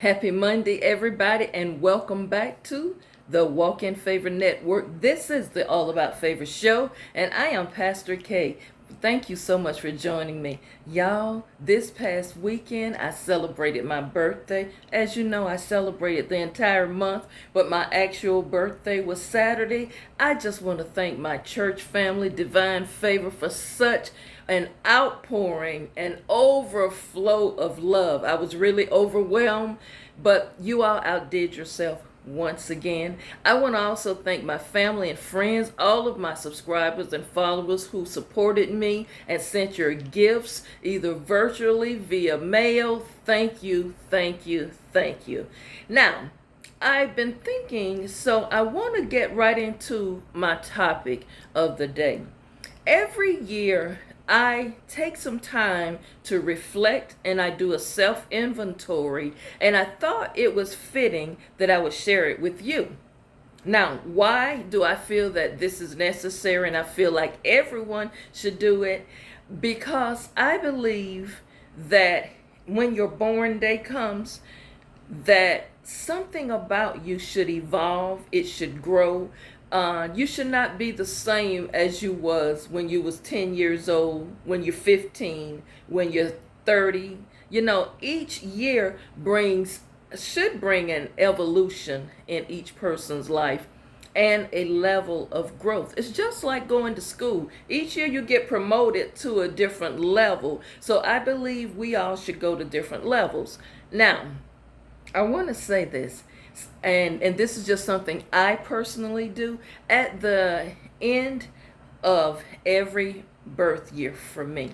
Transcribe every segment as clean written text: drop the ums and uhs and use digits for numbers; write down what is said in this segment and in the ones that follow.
Happy Monday, everybody, and welcome back to the Walk in Favor Network. This is the All About Favor show, and I am Pastor K. Thank you so much for joining me. Y'all, this past weekend I celebrated my birthday. As you know, I celebrated the entire month, but my actual birthday was Saturday. I just want to thank my church family, Divine Favor, for such an outpouring, an overflow of love. I was really overwhelmed, but you all outdid yourself once again. I want to also thank my family and friends, all of my subscribers and followers who supported me and sent your gifts either virtually, via mail. Thank you, thank you, thank you. Now, I've been thinking, so I want to get right into my topic of the day. Every year, I take some time to reflect and I do a self inventory, and I thought it was fitting that I would share it with you. Now, why do I feel that this is necessary and I feel like everyone should do it? Because I believe that when your born day comes, that something about you should evolve, it should grow. You should not be the same as you was when you was 10 years old, when you're 15, when you're 30. Each year should bring an evolution in each person's life and a level of growth. It's just like going to school. Each year you get promoted to a different level. So I believe we all should go to different levels. Now, I want to say this, and this is just something I personally do at the end of every birth year for me,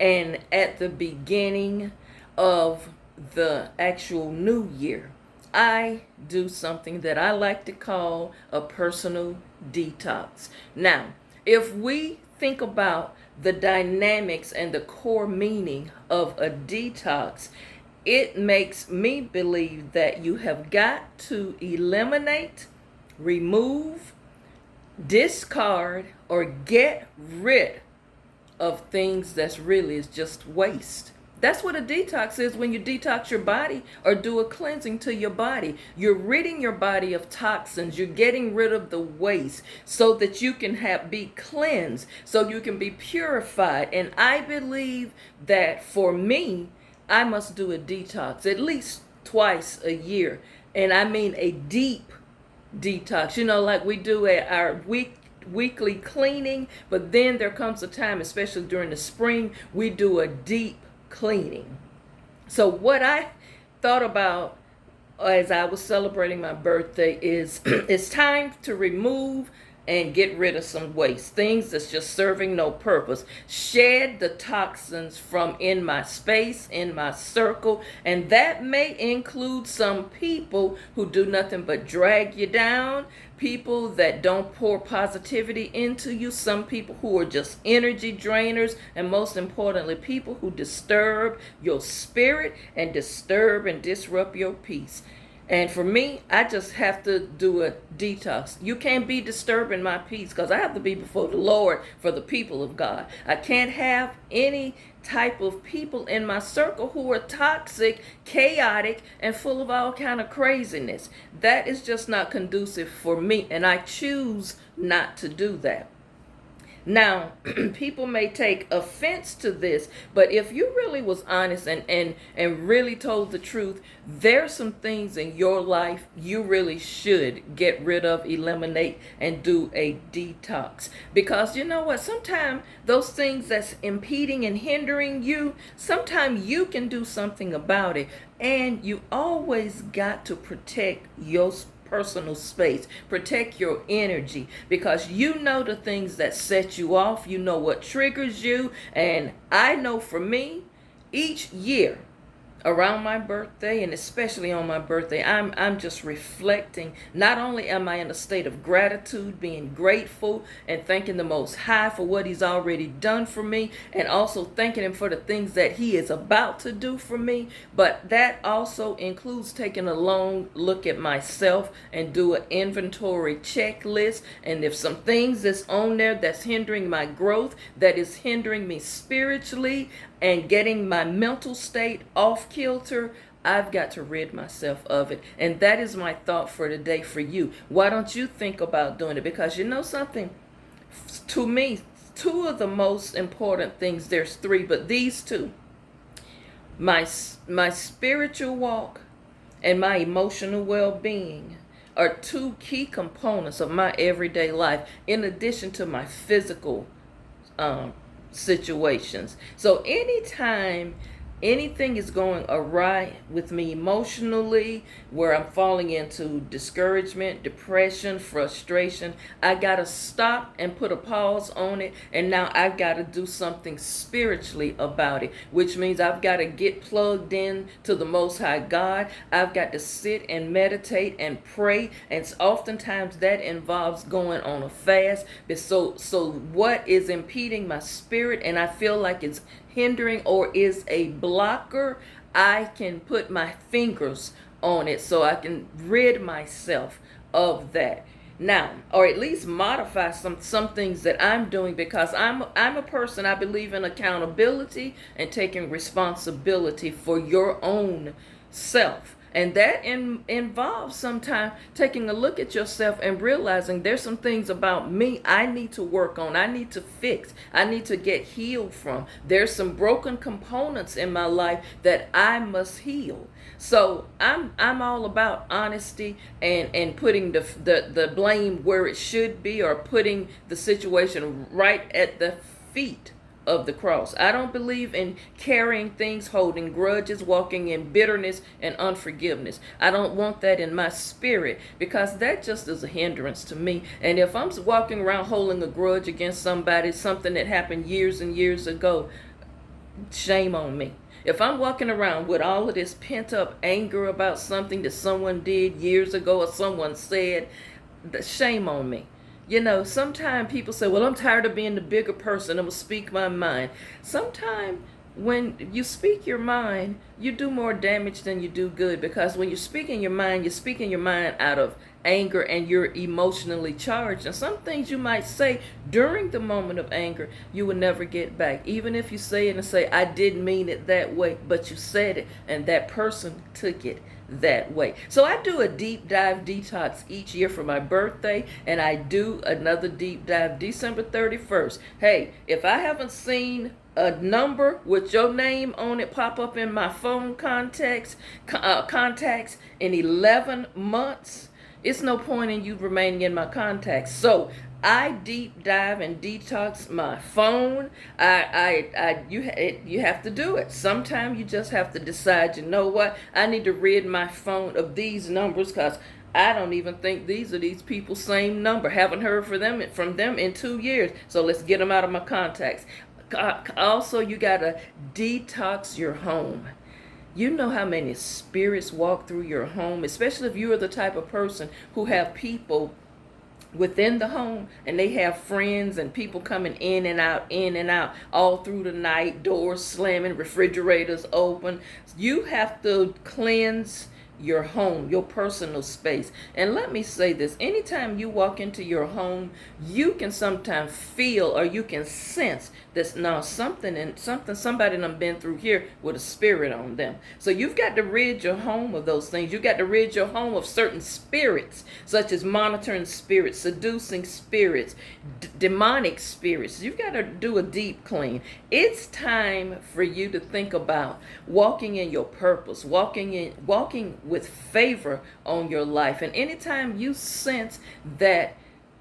and at the beginning of the actual new year. I do something that I like to call a personal detox. Now, if we think about the dynamics and the core meaning of a detox, it makes me believe that you have got to eliminate, remove, discard, or get rid of things that's really is just waste. That's what a detox is. When you detox your body or do a cleansing to your body, you're ridding your body of toxins. You're getting rid of the waste so that you can be cleansed, so you can be purified. And I believe that for me, I must do a detox at least twice a year. And I mean a deep detox, like we do at our weekly cleaning, but then there comes a time, especially during the spring, we do a deep cleaning. So what I thought about as I was celebrating my birthday is it's time to remove and get rid of some waste, things that's just serving no purpose. Shed the toxins from in my space, in my circle, and that may include some people who do nothing but drag you down, people that don't pour positivity into you, some people who are just energy drainers, and most importantly, people who disturb your spirit and disturb and disrupt your peace. And for me, I just have to do a detox. You can't be disturbing my peace because I have to be before the Lord for the people of God. I can't have any type of people in my circle who are toxic, chaotic, and full of all kind of craziness. That is just not conducive for me, and I choose not to do that. Now, people may take offense to this, but if you really was honest and really told the truth, there's some things in your life you really should get rid of, eliminate, and do a detox. Because you know what? Sometimes those things that's impeding and hindering you, sometimes you can do something about it. And you always got to protect your personal space, protect your energy, because you know the things that set you off, you know what triggers you. And I know for me, each year around my birthday, and especially on my birthday, I'm just reflecting. Not only am I in a state of gratitude, being grateful and thanking the Most High for what He's already done for me, and also thanking Him for the things that He is about to do for me, but that also includes taking a long look at myself and do an inventory checklist. And if some things that's on there that's hindering my growth, that is hindering me spiritually and getting my mental state off kilter, I've got to rid myself of it. And that is my thought for today for you. Why don't you think about doing it? Because you know something? To me, two of the most important things, there's three, but these two, my spiritual walk and my emotional well-being, are two key components of my everyday life, in addition to my physical situations. So anytime anything is going awry with me emotionally, where I'm falling into discouragement, depression, frustration, I gotta stop and put a pause on it, and now I've got to do something spiritually about it, which means I've got to get plugged in to the Most High God. I've got to sit and meditate and pray, and oftentimes that involves going on a fast. But so what is impeding my spirit, and I feel like it's hindering or is a blocker, I can put my fingers on it so I can rid myself of that now, or at least modify some things that I'm doing, because I'm a person, I believe in accountability and taking responsibility for your own self. And that involves sometimes taking a look at yourself and realizing there's some things about me I need to work on, I need to fix, I need to get healed from. There's some broken components in my life that I must heal. So I'm all about honesty and putting the blame where it should be, or putting the situation right at the feet of the cross. I don't believe in carrying things, holding grudges, walking in bitterness and unforgiveness. I don't want that in my spirit, because that just is a hindrance to me. And if I'm walking around holding a grudge against somebody, something that happened years and years ago, shame on me. If I'm walking around with all of this pent up anger about something that someone did years ago or someone said, shame on me. You know, sometimes people say, well, I'm tired of being the bigger person, I'm going to speak my mind. Sometimes when you speak your mind, you do more damage than you do good, because when you're speaking your mind, you're speaking your mind out of anger and you're emotionally charged. And some things you might say during the moment of anger, you will never get back. Even if you say it and say, I didn't mean it that way, but you said it and that person took it that way. So I do a deep dive detox each year for my birthday, and I do another deep dive December 31st. Hey, if I haven't seen a number with your name on it pop up in my phone contacts in 11 months, it's no point in you remaining in my contacts. So I deep dive and detox my phone. You have to do it. Sometimes you just have to decide, you know what? I need to rid my phone of these numbers, because I don't even think these are these people's same number. Haven't heard from them in 2 years. So let's get them out of my contacts. Also, you gotta detox your home. You know how many spirits walk through your home, especially if you are the type of person who have people within the home, and they have friends and people coming in and out all through the night, doors slamming, refrigerators open. You have to cleanse your home, your personal space. And let me say this, anytime you walk into your home, you can sometimes feel, or you can sense that now somebody done been through here with a spirit on them. So you've got to rid your home of those things. You've got to rid your home of certain spirits, such as monitoring spirits, seducing spirits, demonic spirits. You've got to do a deep clean. It's time for you to think about walking in your purpose, walking with favor on your life. And anytime you sense that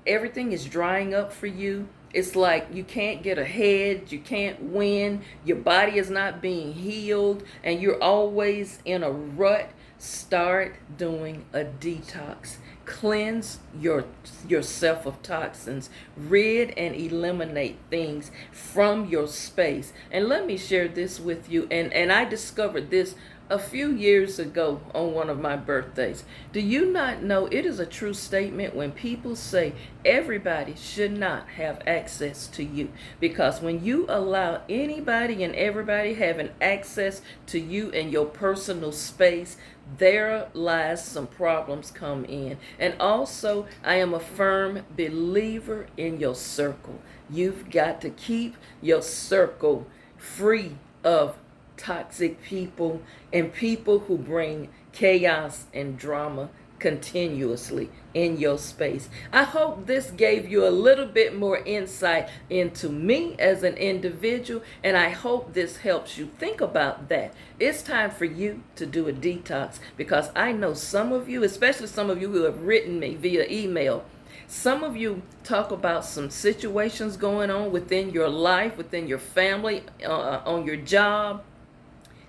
everything is drying up for you, it's like you can't get ahead, you can't win, your body is not being healed, and you're always in a rut, start doing a detox. Cleanse yourself of toxins. Rid and eliminate things from your space. And let me share this with you. And I discovered this a few years ago on one of my birthdays. Do you not know it is a true statement when people say everybody should not have access to you? Because when you allow anybody and everybody having access to you and your personal space, there lies some problems come in. And also, I am a firm believer in your circle. You've got to keep your circle free of toxic people and people who bring chaos and drama continuously in your space. I hope this gave you a little bit more insight into me as an individual, and I hope this helps you think about that. It's time for you to do a detox, because I know some of you, especially some of you who have written me via email, some of you talk about some situations going on within your life, within your family, on your job.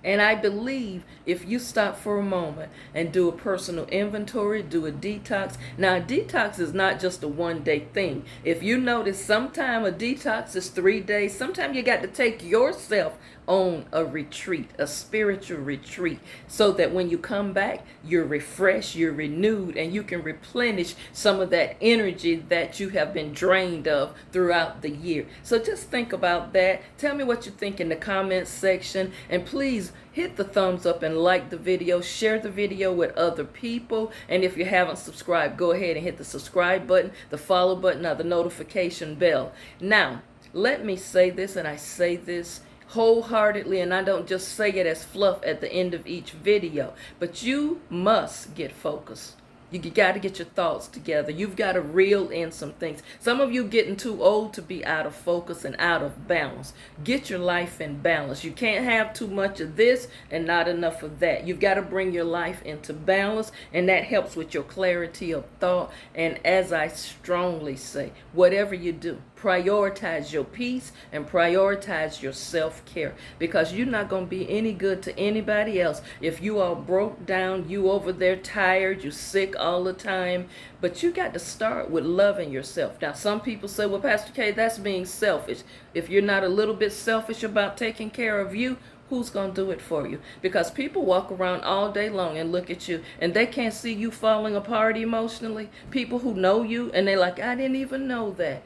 And I believe if you stop for a moment and do a personal inventory, do a detox. Now, a detox is not just a one-day thing. If you notice, sometime a detox is 3 days. Sometimes you got to take yourself on a retreat, a spiritual retreat, so that when you come back, you're refreshed, you're renewed, and you can replenish some of that energy that you have been drained of throughout the year. So just think about that. Tell me what you think in the comments section, and please hit the thumbs up and like the video, share the video with other people, and if you haven't subscribed, go ahead and hit the subscribe button, the follow button, or the notification bell. Now, let me say this, and I say this wholeheartedly, and I don't just say it as fluff at the end of each video, but you must get focused. You got to get your thoughts together. You've got to reel in some things. Some of you getting too old to be out of focus and out of balance. Get your life in balance. You can't have too much of this and not enough of that. You've got to bring your life into balance, and that helps with your clarity of thought. And as I strongly say, whatever you do, prioritize your peace and prioritize your self-care, because you're not going to be any good to anybody else if you all broke down, you over there tired, you sick all the time. But you got to start with loving yourself. Now, some people say, well, Pastor K, that's being selfish. If you're not a little bit selfish about taking care of you, who's going to do it for you? Because people walk around all day long and look at you, and they can't see you falling apart emotionally. People who know you, and they're like, I didn't even know that.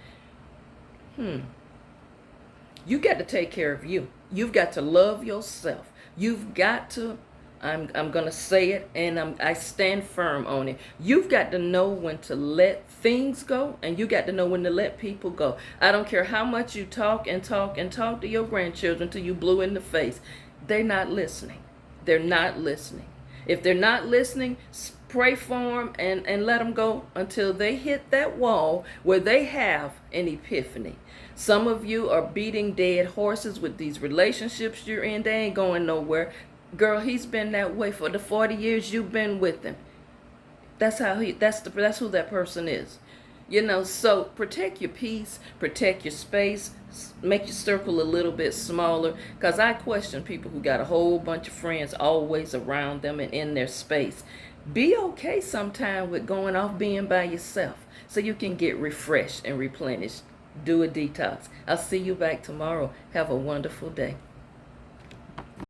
You got to take care of you. You've got to love yourself. You've got to, I'm going to say it, and I stand firm on it. You've got to know when to let things go, and you got to know when to let people go. I don't care how much you talk and talk and talk to your grandchildren till you blue in the face. They're not listening. They're not listening. If they're not listening, pray for them and let them go until they hit that wall where they have an epiphany. Some of you are beating dead horses with these relationships you're in. They ain't going nowhere. Girl, he's been that way for the 40 years you've been with him. That's who that person is. So protect your peace, protect your space, make your circle a little bit smaller, because I question people who got a whole bunch of friends always around them and in their space. Be okay sometime with going off being by yourself so you can get refreshed and replenished. Do a detox. I'll see you back tomorrow. Have a wonderful day.